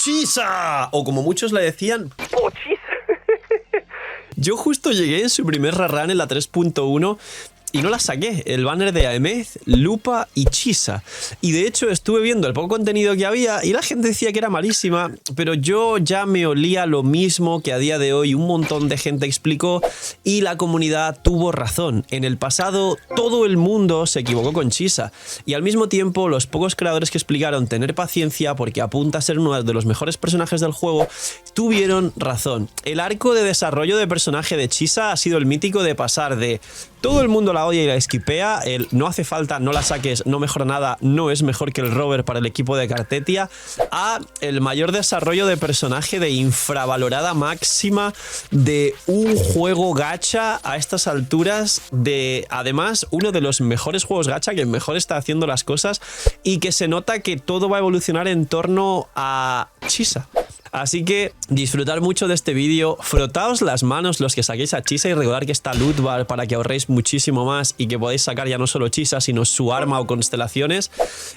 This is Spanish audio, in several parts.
¡Chisa! O como muchos le decían, ¡Pochisa! yo justo llegué en su primer run en la 3.1 y no la saqué, el banner de Aemeth, Lupa y Chisa. Y de hecho estuve viendo el poco contenido que había y la gente decía que era malísima, pero yo ya me olía lo mismo que a día de hoy un montón de gente explicó y la comunidad tuvo razón. En el pasado todo el mundo se equivocó con Chisa y al mismo tiempo los pocos creadores que explicaron tener paciencia porque apunta a ser uno de los mejores personajes del juego tuvieron razón. El arco de desarrollo de personaje de Chisa ha sido el mítico de pasar de todo el mundo la odia y la esquipea, el no hace falta, no la saques, no mejora nada, no es mejor que el rover para el equipo de Cartetia, a el mayor desarrollo de personaje de infravalorada máxima de un juego gacha a estas alturas, de además uno de los mejores juegos gacha que mejor está haciendo las cosas y que se nota que todo va a evolucionar en torno a Chisa. Así que disfrutar mucho de este vídeo, frotaos las manos los que saquéis a Chisa y recordar que está loot bar para que ahorréis muchísimo más y que podáis sacar ya no solo Chisa sino su arma o constelaciones.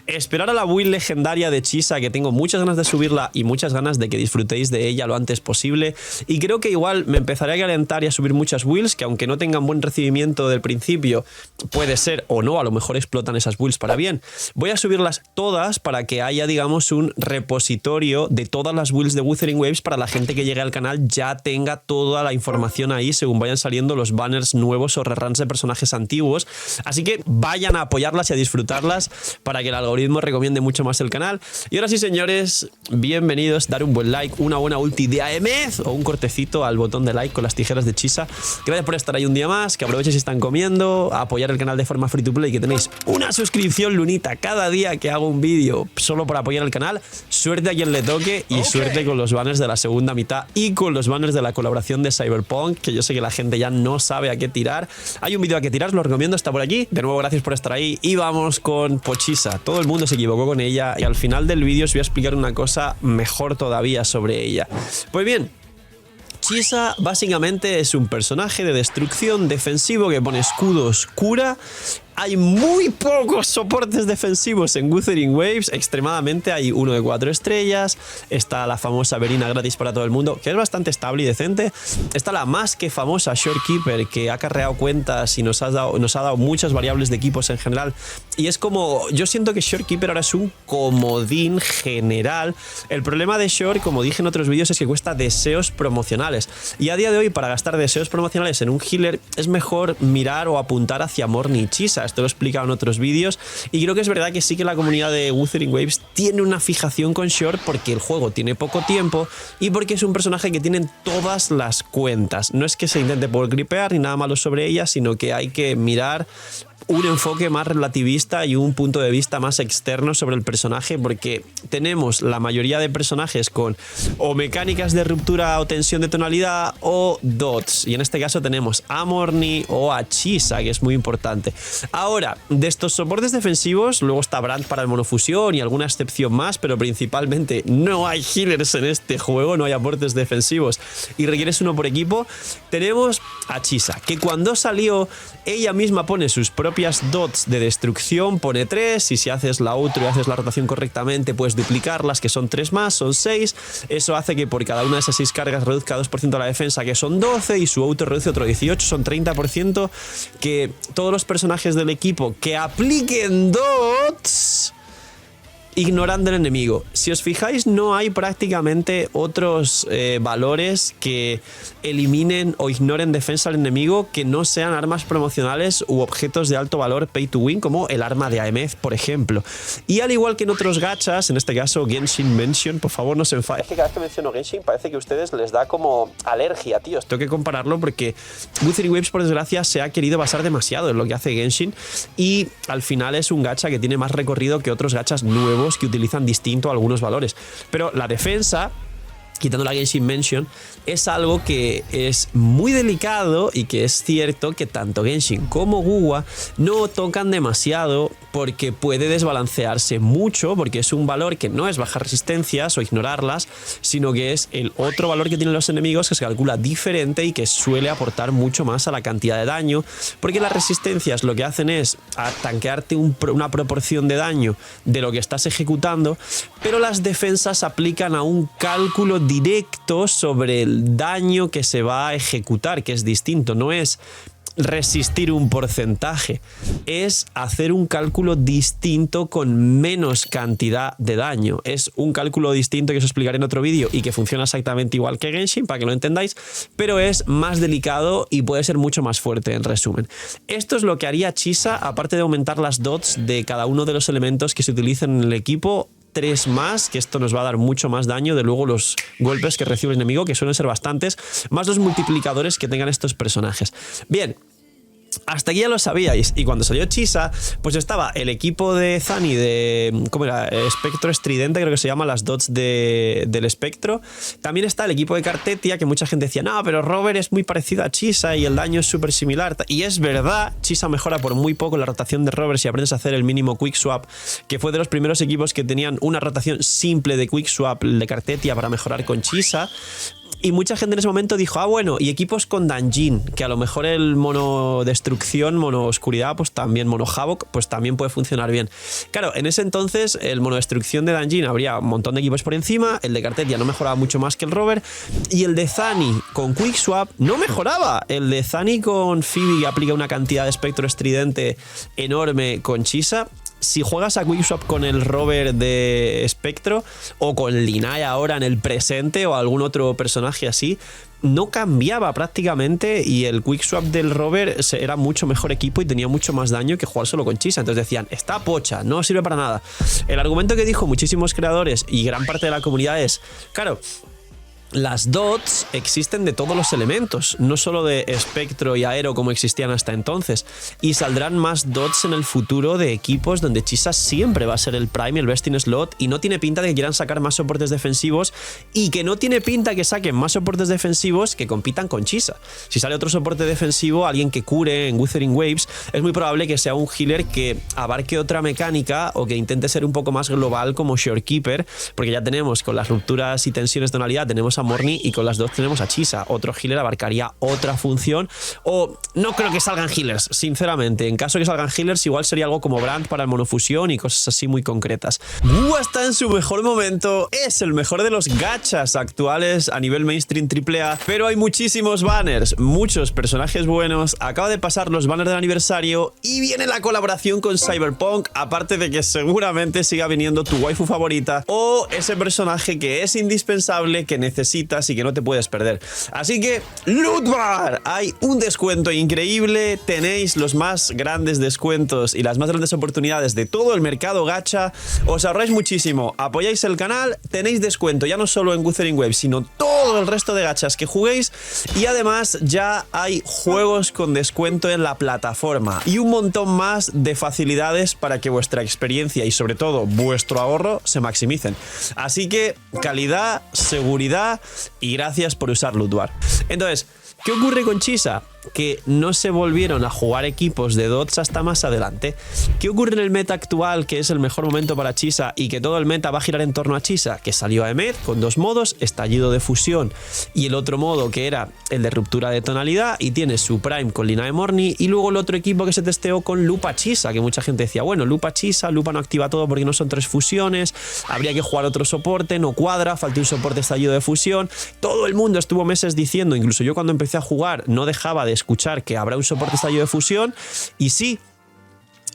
Esperar a la build legendaria de Chisa, que tengo muchas ganas de subirla y muchas ganas de que disfrutéis de ella lo antes posible, y creo que igual me empezaré a calentar y a subir muchas builds que aunque no tengan buen recibimiento del principio, puede ser o no, a lo mejor explotan esas builds para bien. Voy a subirlas todas para que haya, digamos, un repositorio de todas las builds de Wuthering Waves para la gente que llegue al canal ya tenga toda la información ahí según vayan saliendo los banners nuevos o reruns de personajes antiguos. Así que vayan a apoyarlas y a disfrutarlas para que el algoritmo recomiende mucho más el canal. Y ahora sí, señores, bienvenidos. Dar un buen like, una buena ulti de Aemeth o un cortecito al botón de like con las tijeras de Chisa. Gracias por estar ahí un día más, que aprovechen si están comiendo, a apoyar el canal de forma free to play, que tenéis una suscripción lunita cada día que hago un vídeo solo por apoyar el canal. Suerte a quien le toque y suerte con los banners de la segunda mitad y con los banners de la colaboración de Cyberpunk, que yo sé que la gente ya no sabe a qué tirar. Hay un vídeo a qué tirar, os lo recomiendo, está por aquí. De nuevo, gracias por estar ahí y vamos con Pochisa. Todo el mundo se equivocó con ella y al final del vídeo os voy a explicar una cosa mejor todavía sobre ella. Pues bien, Chisa básicamente es un personaje de destrucción defensivo que pone escudos, cura. Hay muy pocos soportes defensivos en Wuthering Waves, extremadamente. Hay uno de 4 estrellas, está la famosa Verina gratis para todo el mundo, que es bastante estable y decente. Está la más que famosa Shorekeeper, que ha carreado cuentas y nos ha dado muchas variables de equipos en general. Y es como, yo siento que Shorekeeper ahora es un comodín general. El problema de Shore, como dije en otros vídeos, es que cuesta deseos promocionales. Y a día de hoy, para gastar deseos promocionales en un healer, es mejor mirar o apuntar hacia Morni y Chisa. Esto lo he explicado en otros vídeos y creo que es verdad que sí que la comunidad de Wuthering Waves tiene una fijación con Shore porque el juego tiene poco tiempo y porque es un personaje que tiene en todas las cuentas. No es que se intente por gripear ni nada malo sobre ella, sino que hay que mirar un enfoque más relativista y un punto de vista más externo sobre el personaje, porque tenemos la mayoría de personajes con o mecánicas de ruptura o tensión de tonalidad o dots, y en este caso tenemos a Morni o a Chisa, que es muy importante. Ahora, de estos soportes defensivos, luego está Brand para el monofusión y alguna excepción más, pero principalmente no hay healers en este juego, no hay aportes defensivos y requieres uno por equipo. Tenemos a Chisa, que cuando salió ella misma pone sus propias dots de destrucción, pone 3 y si haces la outro y haces la rotación correctamente puedes duplicarlas, que son 3 más, son 6. Eso hace que por cada una de esas 6 cargas reduzca 2% la defensa, que son 12, y su outro reduce otro 18, son 30%, que todos los personajes del equipo que apliquen dots ignoran del enemigo. Si os fijáis, no hay prácticamente otros valores que eliminen o ignoren defensa al enemigo que no sean armas promocionales u objetos de alto valor pay to win, como el arma de Aemeth, por ejemplo. Y al igual que en otros gachas, en este caso Genshin Mention, por favor no se enfaden. Es que cada vez que menciono Genshin parece que a ustedes les da como alergia, tíos. Tengo que compararlo porque Wuthering Waves, por desgracia, se ha querido basar demasiado en lo que hace Genshin y al final es un gacha que tiene más recorrido que otros gachas nuevos que utilizan distinto algunos valores. Pero la defensa quitando la Genshin Mention, es algo que es muy delicado y que es cierto que tanto Genshin como Wuwa no tocan demasiado porque puede desbalancearse mucho, porque es un valor que no es bajar resistencias o ignorarlas, sino que es el otro valor que tienen los enemigos que se calcula diferente y que suele aportar mucho más a la cantidad de daño, porque las resistencias lo que hacen es tanquearte una proporción de daño de lo que estás ejecutando, pero las defensas aplican a un cálculo directo sobre el daño que se va a ejecutar, que es distinto, no es resistir un porcentaje, es hacer un cálculo distinto con menos cantidad de daño. Es un cálculo distinto que os explicaré en otro vídeo y que funciona exactamente igual que Genshin, para que lo entendáis, pero es más delicado y puede ser mucho más fuerte, en resumen. Esto es lo que haría Chisa, aparte de aumentar las dots de cada uno de los elementos que se utilizan en el equipo, 3 más, que esto nos va a dar mucho más daño de luego los golpes que recibe el enemigo, que suelen ser bastantes, más los multiplicadores que tengan estos personajes. Bien, hasta aquí ya lo sabíais, y cuando salió Chisa, pues estaba el equipo de Zani de, ¿cómo era? Espectro Estridente, creo que se llama, las dots del espectro. También está el equipo de Cartetia, que mucha gente decía, no, pero Robert es muy parecido a Chisa y el daño es súper similar. Y es verdad, Chisa mejora por muy poco la rotación de Robert si aprendes a hacer el mínimo quick swap, que fue de los primeros equipos que tenían una rotación simple de quick swap de Cartetia para mejorar con Chisa. Y mucha gente en ese momento dijo, ah, bueno, y equipos con Danjin, que a lo mejor el mono destrucción, mono oscuridad, pues también, mono havoc, pues también puede funcionar bien. Claro, en ese entonces el mono destrucción de Danjin habría un montón de equipos por encima, el de Cartetia no mejoraba mucho más que el Robert, y el de Zani con Quickswap no mejoraba. El de Zani con Phoebe aplica una cantidad de espectro estridente enorme con Chisa. Si juegas a Quickswap con el Robert de Espectro o con Linai ahora en el presente o algún otro personaje así, no cambiaba prácticamente y el Quickswap del Robert era mucho mejor equipo y tenía mucho más daño que jugar solo con Chisa. Entonces decían, está pocha, no sirve para nada. El argumento que dijo muchísimos creadores y gran parte de la comunidad es, claro, las dots existen de todos los elementos, no solo de espectro y aero como existían hasta entonces, y saldrán más dots en el futuro de equipos donde Chisa siempre va a ser el prime, el best in slot, y no tiene pinta de que quieran sacar más soportes defensivos, y que no tiene pinta que saquen más soportes defensivos que compitan con Chisa. Si sale otro soporte defensivo, alguien que cure en Wuthering Waves, es muy probable que sea un healer que abarque otra mecánica o que intente ser un poco más global como Shorekeeper, porque ya tenemos con las rupturas y tensiones de tonalidad, tenemos a Morni y con las dos tenemos a Chisa. Otro healer abarcaría otra función, o no creo que salgan healers, sinceramente. En caso de que salgan healers, igual sería algo como Brand para el monofusión y cosas así muy concretas. Wuwa está en su mejor momento, es el mejor de los gachas actuales a nivel mainstream AAA, pero hay muchísimos banners, muchos personajes buenos. Acaba de pasar los banners del aniversario y viene la colaboración con Cyberpunk, aparte de que seguramente siga viniendo tu waifu favorita o ese personaje que es indispensable, que necesitas y que no te puedes perder. Así que, Loot Bar, hay un descuento increíble, tenéis los más grandes descuentos y las más grandes oportunidades de todo el mercado gacha, os ahorráis muchísimo, apoyáis el canal, tenéis descuento ya no solo en Wuthering Waves, sino todo el resto de gachas que juguéis, y además ya hay juegos con descuento en la plataforma y un montón más de facilidades para que vuestra experiencia y sobre todo vuestro ahorro se maximicen. Así que calidad, seguridad y gracias por usar Loot Bar. Entonces, ¿qué ocurre con Chisa? Que no se volvieron a jugar equipos de dots hasta más adelante. ¿Qué ocurre en el meta actual, que es el mejor momento para Chisa y que todo el meta va a girar en torno a Chisa? Que salió Aemeth con dos modos, estallido de fusión y el otro modo que era el de ruptura de tonalidad, y tiene su prime con Linai Morni, y luego el otro equipo que se testeó con Lupa Chisa, que mucha gente decía, bueno, Lupa Chisa, Lupa no activa todo porque no son 3 fusiones, habría que jugar otro soporte, no cuadra, falta un soporte estallido de fusión. Todo el mundo estuvo meses diciendo, incluso yo cuando empecé a jugar no dejaba de escuchar que habrá un soporte estallido de fusión, y sí,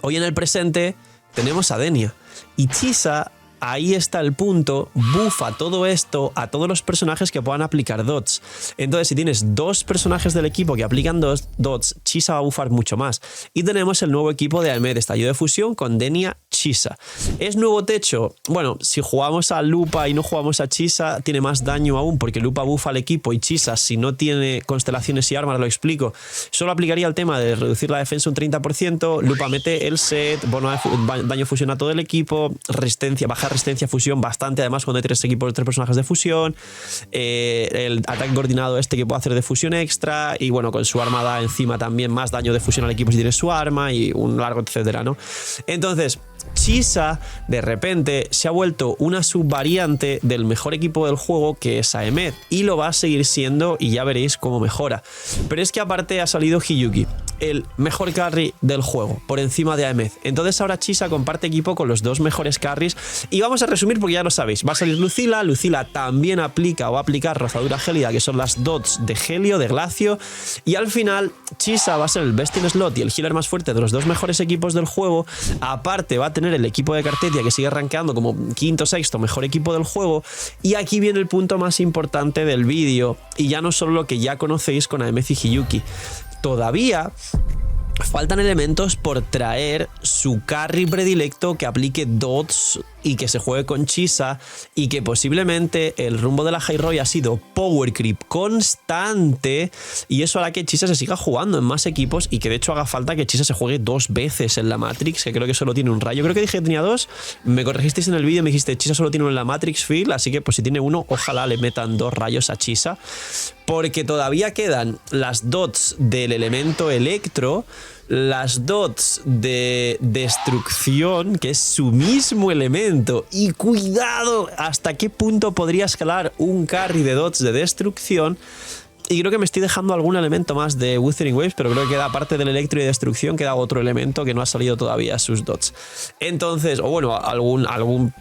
hoy en el presente tenemos a Denia y Chisa. Ahí está el punto, bufa todo esto a todos los personajes que puedan aplicar dots. Entonces, si tienes dos personajes del equipo que aplican dots, Chisa va a bufar mucho más. Y tenemos el nuevo equipo de Aemeth, estallido de fusión con Denia, Chisa. ¿Es nuevo techo? Bueno, si jugamos a Lupa y no jugamos a Chisa, tiene más daño aún, porque Lupa buffa al equipo y Chisa, si no tiene constelaciones y armas, lo explico, solo aplicaría el tema de reducir la defensa un 30%, Lupa mete el set, bono de daño fusión a todo el equipo, resistencia, baja resistencia, fusión bastante, además cuando hay 3 equipos, 3 personajes de fusión, el ataque coordinado este que puede hacer de fusión extra, y bueno, con su arma da encima también más daño de fusión al equipo si tiene su arma, y un largo etcétera, ¿no? Entonces, Chisa de repente se ha vuelto una subvariante del mejor equipo del juego, que es Aemeth, y lo va a seguir siendo, y ya veréis cómo mejora. Pero es que aparte ha salido Hiyuki, el mejor carry del juego, por encima de Aemeth. Entonces ahora Chisa comparte equipo con los 2 mejores carries, y vamos a resumir porque ya lo sabéis. Va a salir Lucila, Lucila también aplica o va a aplicar rozadura gélida, que son las dots de Helio, de Glacio, y al final Chisa va a ser el best in slot y el healer más fuerte de los 2 mejores equipos del juego. Aparte va a tener el equipo de Cartetia, que sigue rankeando como quinto, sexto mejor equipo del juego, y aquí viene el punto más importante del vídeo, y ya no solo lo que ya conocéis con Aemeth y Hiyuki, todavía faltan elementos por traer su carry predilecto que aplique dots y que se juegue con Chisa, y que posiblemente el rumbo de la High Roy ha sido power creep constante, y eso hará que Chisa se siga jugando en más equipos, y que de hecho haga falta que Chisa se juegue 2 veces en la Matrix, que creo que solo tiene un rayo. Creo que dije que tenía 2, me corregisteis en el vídeo, me dijiste Chisa solo tiene uno en la Matrix Field, así que pues si tiene uno, ojalá le metan 2 rayos a Chisa, porque todavía quedan las dots del elemento electro, las dots de destrucción, que es su mismo elemento, y cuidado hasta qué punto podría escalar un carry de dots de destrucción. Y creo que me estoy dejando algún elemento más de Wuthering Waves, pero creo que queda, aparte del electro y destrucción, queda otro elemento que no ha salido todavía a sus dots. Entonces, o bueno, algún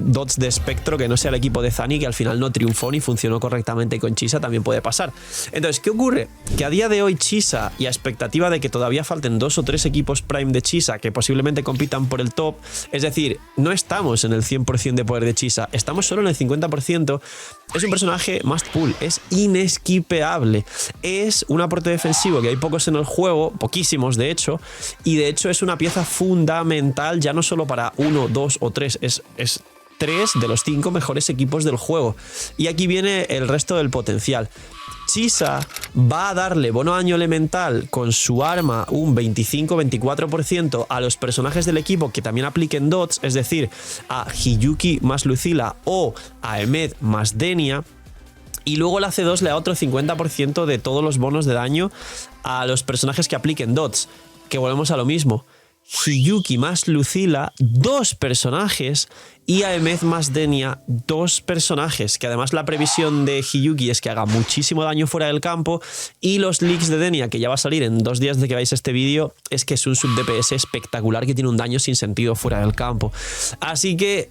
dots de espectro que no sea el equipo de Zani, que al final no triunfó ni funcionó correctamente con Chisa, también puede pasar. Entonces, ¿qué ocurre? Que a día de hoy Chisa, y a expectativa de que todavía falten 2 o 3 equipos Prime de Chisa que posiblemente compitan por el top, es decir, no estamos en el 100% de poder de Chisa, estamos solo en el 50%, es un personaje must pull, es inesquipeable, es un aporte defensivo que hay pocos en el juego, poquísimos de hecho, y de hecho es una pieza fundamental ya no solo para 1, 2 o 3, es 3 de los 5 mejores equipos del juego. Y aquí viene el resto del potencial. Chisa va a darle bono daño elemental con su arma un 25-24% a los personajes del equipo que también apliquen dots, es decir, a Hiyuki más Lucila o a Aemeth más Denia. Y luego la C2 le da otro 50% de todos los bonos de daño a los personajes que apliquen dots, que volvemos a lo mismo. Hiyuki más Lucila, 2 personajes, y Aemeth más Denia, 2 personajes, que además la previsión de Hiyuki es que haga muchísimo daño fuera del campo, y los leaks de Denia, que ya va a salir en 2 días de que veáis este vídeo, es que es un sub DPS espectacular que tiene un daño sin sentido fuera del campo. Así que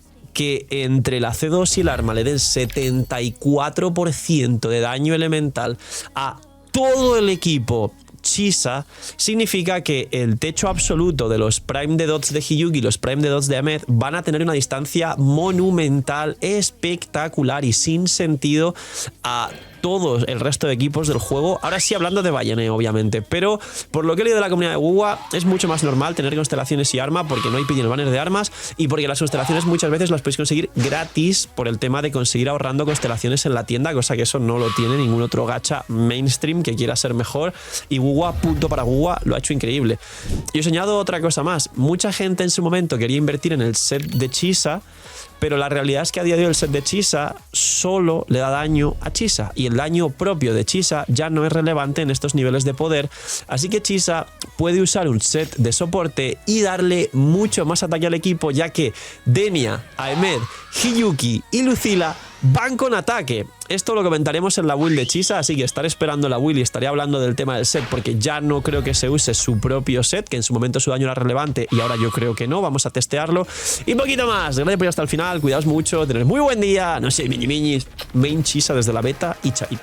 entre la C2 y el arma le den 74% de daño elemental a todo el equipo Chisa, significa que el techo absoluto de los Prime de dots de Hiyuki y los Prime de dots de Aemeth van a tener una distancia monumental, espectacular y sin sentido a todos el resto de equipos del juego. Ahora sí, hablando de Bayane, obviamente, pero por lo que he leído de la comunidad de WuWa, es mucho más normal tener constelaciones y arma, porque no hay pin en el banner de armas, y porque las constelaciones muchas veces las podéis conseguir gratis por el tema de conseguir ahorrando constelaciones en la tienda, cosa que eso no lo tiene ningún otro gacha mainstream que quiera ser mejor, y WuWa, punto para WuWa, lo ha hecho increíble. Y os añado otra cosa más, mucha gente en su momento quería invertir en el set de Chisa, pero la realidad es que a día de hoy el set de Chisa solo le da daño a Chisa, y el daño propio de Chisa ya no es relevante en estos niveles de poder, así que Chisa puede usar un set de soporte y darle mucho más ataque al equipo, ya que Denia, Aemeth, Hiyuki y Lucila van con ataque. Esto lo comentaremos en la build de Chisa, así que estaré esperando la build y estaré hablando del tema del set, porque ya no creo que se use su propio set, que en su momento su daño era relevante y ahora yo creo que no. Vamos a testearlo y poquito más. Gracias por ir hasta el final, cuidaos mucho, tener muy buen día, no sé, miñi miñis, main Chisa desde la beta y chai.